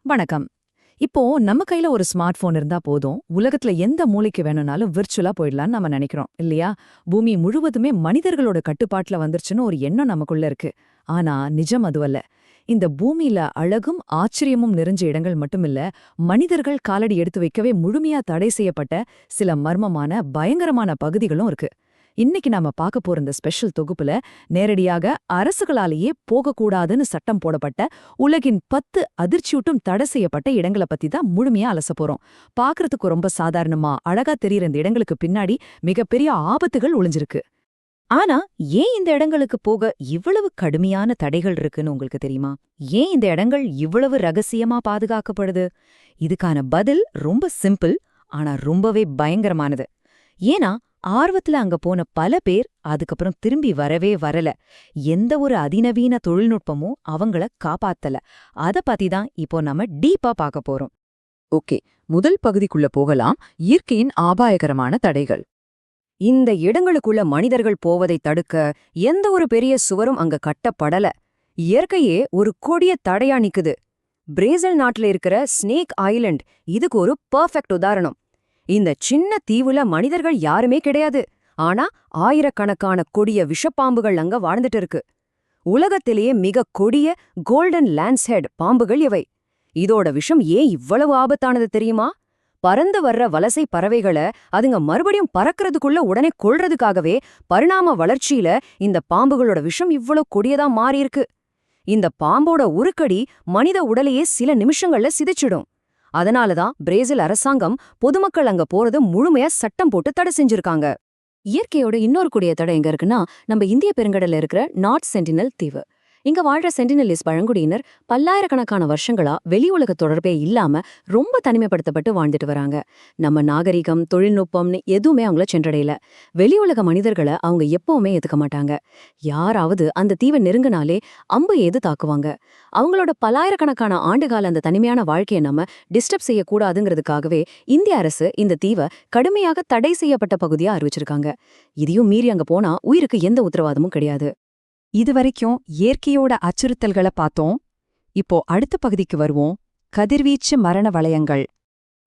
வணக்கம். இப்போ நம்ம கையில ஒரு ஸ்மார்ட் போன் இருந்தா போதும், உலகத்துல எந்த மூலைக்கு வேணும்னாலும் விர்ச்சுவலா போயிடலாம்னு நம்ம நினைக்கிறோம் இல்லையா? பூமி முழுவதுமே மனிதர்களோட கட்டுப்பாட்டுல வந்துருச்சுன்னு ஒரு எண்ணம் நமக்குள்ள இருக்கு. ஆனா நிஜம் அதுவல்ல. இந்த பூமியில அழகும் ஆச்சரியமும் நிறைஞ்ச இடங்கள் மட்டுமில்ல, மனிதர்கள் காலடி எடுத்து வைக்கவே முழுமையா தடை செய்யப்பட்ட சில மர்மமான பயங்கரமான பகுதிகளும் இருக்கு. இன்னைக்கு நாம பார்க்க போற இந்த ஸ்பெஷல் தொகுப்புல நேரடியாக அரசுகளாலேயே போகக்கூடாதுன்னு சட்டம் போடப்பட்ட உலகின் 10 அதிர்ச்சியூட்டும் தடை செய்யப்பட்ட இடங்களை பத்தி தான் முழுமையா அலச போறோம். பார்க்கறதுக்கு ரொம்ப சாதாரணமா அழகா தெரியற இந்த இடங்களுக்கு பின்னாடி மிகப்பெரிய ஆபத்துகள் ஒளிஞ்சிருக்கு. ஆனா ஏன் இந்த இடங்களுக்கு போக இவ்வளவு கடுமையான தடைகள் இருக்குன்னு உங்களுக்கு தெரியுமா? ஏன் இந்த இடங்கள் இவ்வளவு ரகசியமா பாதுகாக்கப்படுது? இதுக்கான பதில் ரொம்ப சிம்பிள், ஆனா ரொம்பவே பயங்கரமானது. ஏன்னா ஆர்வத்துல அங்க போன பல பேர் அதுக்கப்புறம் திரும்பி வரவே வரல. எந்த ஒரு அதிநவீன தொழில்நுட்பமும் அவங்கள காப்பாத்தல. அத பத்தி தான் இப்போ நம்ம டீப்பா பார்க்க போறோம். ஓகே, முதல் பகுதிக்குள்ள போகலாம். இயற்கையின் ஆபாயகரமான தடைகள். இந்த இடங்களுக்குள்ள மனிதர்கள் போவதை தடுக்க எந்த ஒரு பெரிய சுவரும் அங்க கட்டப்படல. இயற்கையே ஒரு கொடிய தடையா நிக்குது. பிரேசில் நாட்டுல இருக்கிற ஸ்னேக் ஐலண்ட் இதுக்கு ஒரு பெர்ஃபெக்ட் உதாரணம். இந்த சின்ன தீவுல மனிதர்கள் யாருமே கிடையாது. ஆனா ஆயிரக்கணக்கான கொடிய விஷப்பாம்புகள் அங்க வாழ்ந்துட்டு இருக்கு. உலகத்திலேயே மிக கொடிய கோல்டன் லான்ஸ்ஹெட் பாம்புகள் இவை. இதோட விஷம் ஏன் இவ்வளவு ஆபத்தானது தெரியுமா? பறந்து வர்ற வலசை பறவைகளை அதுங்க மறுபடியும் பறக்கிறதுக்குள்ள உடனே கொல்றதுக்காகவே பரிணாம வளர்ச்சியில இந்த பாம்புகளோட விஷம் இவ்வளவு கொடியதா மாறியிருக்கு. இந்த பாம்போட உருக்கடி மனித உடலையே சில நிமிஷங்கள்ல சிதைச்சிடும். அதனாலதான் பிரேசில் அரசாங்கம் பொதுமக்கள் அங்க போறது முழுமையா சட்டம் போட்டு தடை செஞ்சிருக்காங்க. இயற்கையோட இன்னொரு கூடிய தடை எங்க இருக்குன்னா, நம்ம இந்திய பெருங்கடல்ல இருக்கிற நார்த் சென்டினல் தீவு. இங்க வாழ்ற சென்டினலிஸ் பழங்குடியினர் பல்லாயிரக்கணக்கான வருஷங்களா வெளி உலக தொடர்பே இல்லாம ரொம்ப தனிமைப்படுத்தப்பட்டு வாழ்ந்துட்டு வராங்க. நம்ம நாகரிகம், தொழில்நுட்பம்னு எதுவுமே அவங்கள சென்றடையல. வெளி உலக மனிதர்களை அவங்க எப்பவுமே ஏத்துக்க மாட்டாங்க. யாராவது அந்த தீவை நெருங்கினாலே அம்பு எது தாக்குவாங்க. அவங்களோட பல்லாயிரக்கணக்கான ஆண்டுகால அந்த தனிமையான வாழ்க்கையை நம்ம டிஸ்டர்ப் செய்யக்கூடாதுங்கிறதுக்காகவே இந்திய அரசு இந்த தீவை கடுமையாக தடை செய்யப்பட்ட பகுதியா அறிவிச்சிருக்காங்க. இதையும் மீறி அங்க போனா உயிருக்கு எந்த உத்தரவாதமும் கிடையாது. இதுவரைக்கும் இயற்கையோட அச்சுறுத்தல்களை பார்த்தோம். இப்போ அடுத்த பகுதிக்கு வருவோம். கதிர்வீச்சு மரண வளையங்கள்.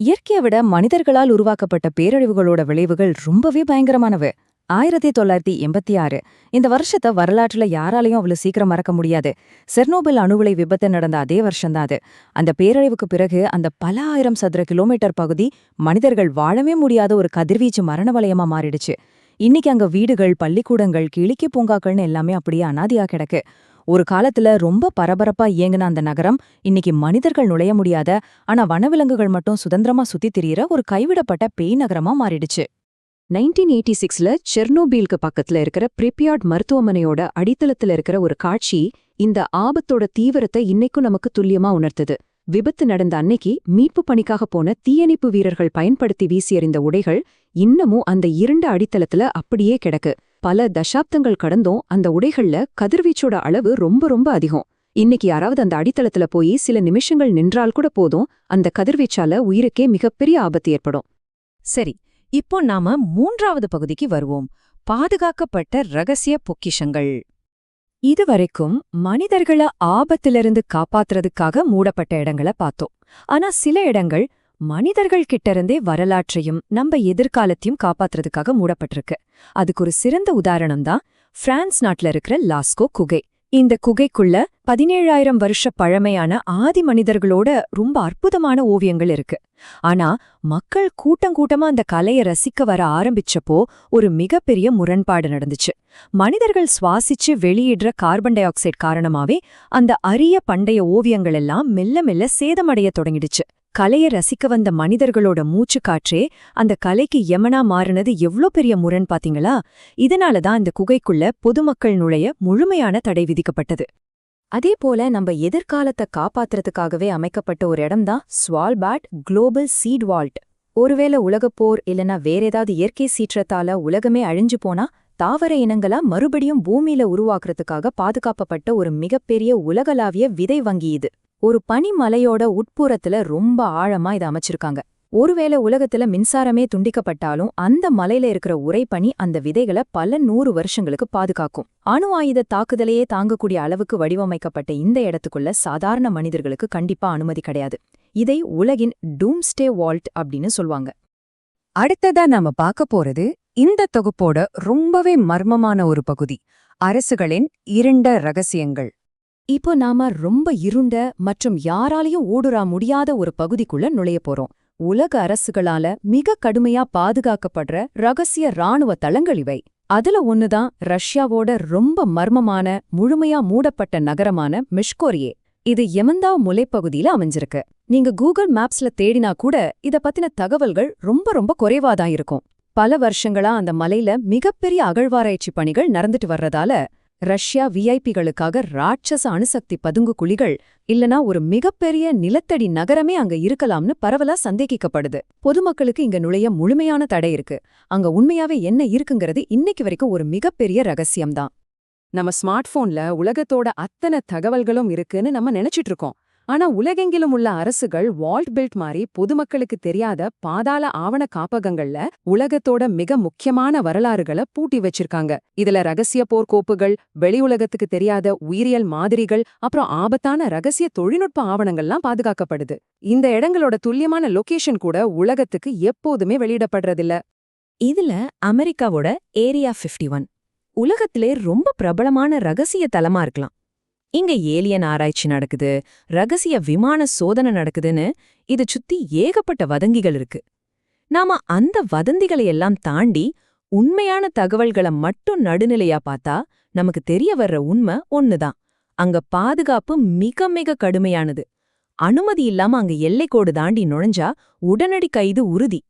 இயற்கையை விட மனிதர்களால் உருவாக்கப்பட்ட பேரழிவுகளோட விளைவுகள் ரொம்பவே பயங்கரமானவை. 1986 இந்த வருஷத்தை வரலாற்றுல யாராலையும் அவ்வளவு சீக்கிரம் மறக்க முடியாது. செர்னோபில் அணுவிலை விபத்து நடந்த அதே வருஷம்தான் அது. அந்த பேரழிவுக்கு பிறகு அந்த பல ஆயிரம் சதுர கிலோமீட்டர் பகுதி மனிதர்கள் வாழவே முடியாத ஒரு கதிர்வீச்சு மரண வளையமா மாறிடுச்சு. இன்னைக்கு அங்க வீடுகள், பள்ளிக்கூடங்கள், கிளிக்கி பூங்காக்கள்னு எல்லாமே அப்படியே அனாதியா கிடக்கு. ஒரு காலத்துல ரொம்ப பரபரப்பா இயங்குன அந்த நகரம் இன்னைக்கு மனிதர்கள் நுழைய முடியாத, ஆனா வனவிலங்குகள் மட்டும் சுதந்திரமா சுத்தி திரியிற ஒரு கைவிடப்பட்ட பேய் நகரமா மாறிடுச்சு. 1986ல செர்னோபீலுக்கு பக்கத்துல இருக்கிற பிரிபியாட் மருத்துவமனையோட அடித்தளத்துல இருக்கிற ஒரு காட்சி இந்த ஆபத்தோட தீவிரத்தை இன்னைக்கும் நமக்கு துல்லியமா உணர்த்துது. விபத்து நடந்த அன்னைக்கு மீட்பு பணிக்காக போன தீயணைப்பு வீரர்கள் பயன்படுத்தி வீசி எறிந்த உடைகள் இன்னமும் அந்த இருண்ட அடித்தளத்துல அப்படியே கிடக்கு. பல தசாப்தங்கள் கடந்தும் அந்த உடைகள்ல கதிர்வீச்சோட அளவு ரொம்ப ரொம்ப அதிகம். இன்னைக்கு யாராவது அந்த அடித்தளத்துல போய் சில நிமிஷங்கள் நின்றால் கூட போதும், அந்த கதிர்வீச்சால உயிருக்கே மிகப்பெரிய ஆபத்து ஏற்படும். சரி, இப்போ நாம 3வது பகுதிக்கு வருவோம். பாதுகாக்கப்பட்ட ரகசிய பொக்கிஷங்கள். இதுவரைக்கும் மனிதர்களை ஆபத்திலிருந்து காப்பாத்துறதுக்காக மூடப்பட்ட இடங்களை பார்த்தோம். ஆனா சில இடங்கள் மனிதர்கள் கிட்ட இருந்தே வரலாற்றையும் நம்ம எதிர்காலத்தையும் காப்பாத்துறதுக்காக மூடப்பட்டிருக்கு. அதுக்கு ஒரு சிறந்த உதாரணம் தான் பிரான்ஸ் நாட்டுல இருக்கிற லாஸ்கோ குகை. இந்த குகைக்குள்ள 17,000 வருஷ பழமையான ஆதி மனிதர்களோட ரொம்ப அற்புதமான ஓவியங்கள் இருக்கு. ஆனா மக்கள் கூட்டமா அந்த கலையை ரசிக்க வர ஆரம்பிச்சப்போ ஒரு மிகப்பெரிய முரண்பாடு நடந்துச்சு. மனிதர்கள் சுவாசிச்சு வெளியிடுற கார்பன் டை ஆக்சைடு காரணமாவே அந்த அரிய பண்டைய ஓவியங்கள் எல்லாம் மெல்ல மெல்ல சேதமடைய தொடங்கிடுச்சு. கலையை ரசிக்க வந்த மனிதர்களோட மூச்சு காற்றே அந்த கலைக்கு யமனா மாறினது எவ்ளோ பெரிய முரண் பாத்தீங்களா? இதனாலதான் இந்த குகைக்குள்ள பொதுமக்கள் நுழைய முழுமையான தடை விதிக்கப்பட்டது. அதே போல நம்ம எதிர்காலத்தை காப்பாத்துறதுக்காகவே அமைக்கப்பட்ட ஒரு இடம்தான் ஸ்வால்பார்ட் குளோபல் சீட் வால்ட். ஒருவேளை உலகப்போர் இல்லனா வேற ஏதாவது இயற்கை சீற்றத்தால உலகமே அழிஞ்சு போனா தாவர இனங்களா மறுபடியும் பூமியில உருவாக்குறதுக்காக பாதுகாக்கப்பட்ட ஒரு மிகப்பெரிய உலகளாவிய விதை வங்கி இது. ஒரு பனிமலையோட உட்புறத்துல ரொம்ப ஆழமா இதை அமைச்சிருக்காங்க. ஒருவேளை உலகத்துல மின்சாரமே துண்டிக்கப்பட்டாலும் அந்த மலையில இருக்கிற உறைபனி அந்த விதைகளை பல 100 வருஷங்களுக்கு பாதுகாக்கும். அணு ஆயுத தாக்குதலையே தாங்கக்கூடிய அளவுக்கு வடிவமைக்கப்பட்ட இந்த இடத்துக்குள்ள சாதாரண மனிதர்களுக்கு கண்டிப்பா அனுமதி கிடையாது. இதை உலகின் டூம்ஸ்டே வால்ட் அப்படின்னு சொல்வாங்க. அடுத்ததா நாம பார்க்க போறது இந்த தொகுப்போட ரொம்பவே மர்மமான ஒரு பகுதி, அரசுகளின் இருண்ட ரகசியங்கள். இப்போ நாம ரொம்ப இருண்ட மற்றும் யாராலையும் ஊடுறா முடியாத ஒரு பகுதிக்குள்ள நுழைய போறோம். உலக அரசுகளால மிக கடுமையா பாதுகாக்கப்படுற ரகசிய ராணுவ தளங்கள் இவை. அதுல ஒண்ணுதான் ரஷ்யாவோட ரொம்ப மர்மமான முழுமையா மூடப்பட்ட நகரமான மிஷ்கோரியே. இது யமந்தாவ் முலைப்பகுதியில அமைஞ்சிருக்கு. நீங்க கூகுள் மேப்ஸ்ல தேடினா கூட இத பத்தின தகவல்கள் ரொம்ப குறைவாதான் இருக்கும். பல வருஷங்களா அந்த மலையில மிகப்பெரிய அகழ்வாராய்ச்சி பணிகள் நடந்துட்டு வர்றதால ரஷ்யா விஐபிகளுக்காக ராட்சச அணுசக்தி பதுங்கு குழிகள் இல்லனா ஒரு மிகப்பெரிய நிலத்தடி நகரமே அங்க இருக்கலாம்னு பரவலா சந்தேகிக்கப்படுது. பொதுமக்களுக்கு இங்க நுழைய முழுமையான தடை இருக்கு. அங்க உண்மையாவே என்ன இருக்குங்கிறது இன்னைக்கு வரைக்கும் ஒரு மிகப்பெரிய ரகசியம்தான். நம்ம ஸ்மார்ட் போன்ல உலகத்தோட அத்தனை தகவல்களும் இருக்குன்னு நம்ம நினைச்சிட்டு இருக்கோம். ஆனா உலகெங்கிலும் உள்ள அரசுகள் வால்ட் பில்ட் மாதிரி பொதுமக்களுக்கு தெரியாத பாதாள ஆவண காப்பகங்கள்ல உலகத்தோட மிக முக்கியமான வரலாறுகளை பூட்டி வச்சிருக்காங்க. இதுல ரகசிய போர்க்கோப்புகள், வெளி உலகத்துக்கு தெரியாத உயிரியல் மாதிரிகள், அப்புறம் ஆபத்தான ரகசிய தொழில்நுட்ப ஆவணங்கள்லாம் பாதுகாக்கப்படுது. இந்த இடங்களோட துல்லியமான லொகேஷன் கூட உலகத்துக்கு எப்போதுமே வெளியிடப்படுறதில்ல. இதுல அமெரிக்காவோட ஏரியா 51 உலகத்திலே ரொம்ப பிரபலமான ரகசிய தலமா இருக்கலாம். இங்க ஏலியன் ஆராய்ச்சி நடக்குது, ரகசிய விமான சோதனை நடக்குதுன்னு இது சுத்தி ஏகப்பட்ட வதந்திகள் இருக்கு. நாம அந்த வதந்திகளை எல்லாம் தாண்டி உண்மையான தகவல்களை மட்டும் நடுநிலையா பார்த்தா நமக்கு தெரிய வர்ற உண்மை ஒண்ணுதான். அங்க பாதுகாப்பு மிக கடுமையானது. அனுமதி இல்லாம அங்க எல்லைக்கோடு தாண்டி நுழைஞ்சா உடனடி கைது உறுதி.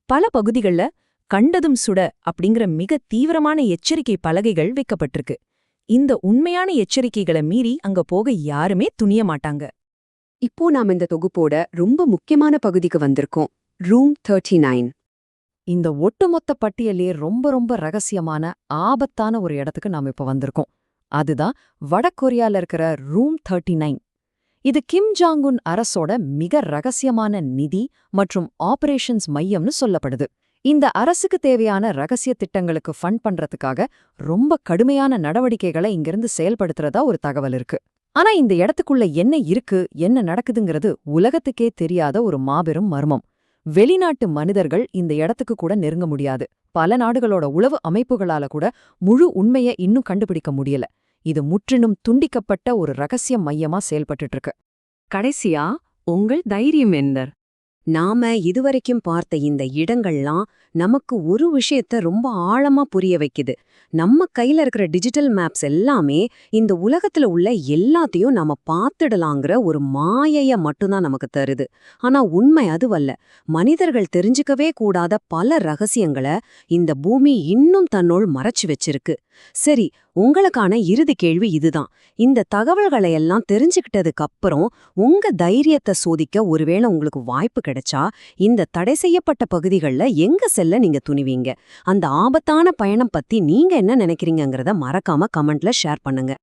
பல பகுதிகள்ல கண்டதும் சுட அப்படிங்கிற மிக தீவிரமான எச்சரிக்கை பலகைகள் வைக்கப்பட்டிருக்கு. இந்த உண்மையான எச்சரிக்கைகளை மீறி அங்க போக யாருமே துணிய மாட்டாங்க. இப்போ நாம இந்த தொகுப்போட ரொம்ப முக்கியமான பகுதிக்கு வந்திருக்கோம், ரூம் 39. இந்த ஒட்டுமொத்த பட்டியலே ரொம்ப ரகசியமான ஆபத்தான ஒரு இடத்துக்கு நாம இப்ப வந்திருக்கோம். அதுதான் வடகொரியால இருக்கிற ரூம் 39. இது கிம் ஜாங் உன் அரசோட மிக ரகசியமான நிதி மற்றும் ஆபரேஷன்ஸ் மையம்னு சொல்லப்படுது. இந்த அரசுக்கு தேவையான ரகசிய திட்டங்களுக்கு ஃபண்ட் பண்றதுக்காக ரொம்ப கடுமையான நடவடிக்கைகளை இங்கிருந்து செயல்படுத்துறதா ஒரு தகவல் இருக்கு. ஆனா இந்த இடத்துக்குள்ள என்ன இருக்கு, என்ன நடக்குதுங்கிறது உலகத்துக்கே தெரியாத ஒரு மாபெரும் மர்மம். வெளிநாட்டு மனிதர்கள் இந்த இடத்துக்கு கூட நெருங்க முடியாது. பல நாடுகளோட உளவு அமைப்புகளால கூட முழு உண்மையை இன்னும் கண்டுபிடிக்க முடியல. இது முற்றிலும் துண்டிக்கப்பட்ட ஒரு ரகசிய மையமா செயல்பட்டுட்டு இருக்கு. கடைசியா உங்கள் தைரியம் என்ன? நாம இதுவரைக்கும் பார்த்த இந்த இடங்கள்லாம் நமக்கு ஒரு விஷயத்த ரொம்ப ஆழமா புரிய வைக்குது. நம்ம கையில இருக்கிற டிஜிட்டல் மேப்ஸ் எல்லாமே இந்த உலகத்துல உள்ள எல்லாத்தையும் நாம பார்த்துடலாங்கிற ஒரு மாயைய மட்டும்தான் நமக்கு தருது. ஆனா உண்மை அதுவல்ல. மனிதர்கள் தெரிஞ்சுக்கவே கூடாத பல ரகசியங்களை இந்த பூமி இன்னும் தன்னுள் மறைச்சு வச்சிருக்கு. சரி, உங்களுக்கான இறுதி கேள்வி இதுதான். இந்த தகவல்களை எல்லாம் தெரிஞ்சுக்கிட்டதுக்கு அப்புறம் உங்க தைரியத்தை சோதிக்க ஒருவேளை உங்களுக்கு வாய்ப்பு கிடைச்சா இந்த தடை செய்யப்பட்ட பகுதிகளில் எங்க செல்ல நீங்க துணிவீங்க? அந்த ஆபத்தான பயணம் பத்தி நீங்க என்ன நினைக்கிறீங்கங்கிறத மறக்காம கமெண்ட்ல ஷேர் பண்ணுங்க.